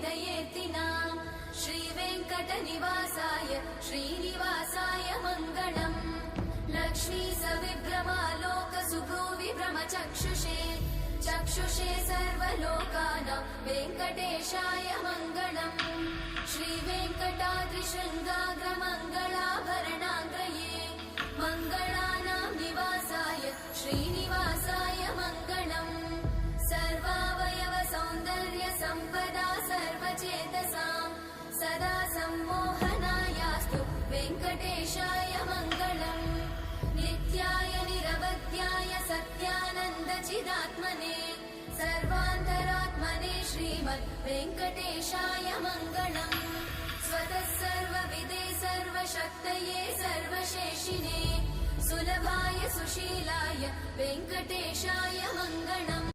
हृदयेतिना श्रीवेङ्कटनिवासाय श्रीनिवासाय मङ्गलम् लक्ष्मी सविभ्रमालोकसुभ्रूविभ्रमचक्षुषे चक्षुषे सर्वलोकानां वेङ्कटेशाय मङ्गलम् श्रीवेङ्कटाद्रिशृङ्गाग्रमङ्गलाभरणाङ्गये मङ्गलानां निवासाय श्रीनिवासाय मङ्गलम् सर्वावयव सौन्दर्य सम्पदा सर्वचेतसां सदा सम्मोहनायास्तु वेङ्कटेशाय मङ्गलम् नित्याय निरवध्याय सत्यानन्दचिदात्मने सर्वान्तरात्मने श्रीमद् वेङ्कटेशाय मङ्गलम् स्वतः सर्वविदे सर्वशक्तये सर्वशेषिने सुलभाय सुशीलाय वेङ्कटेशाय मङ्गलम्।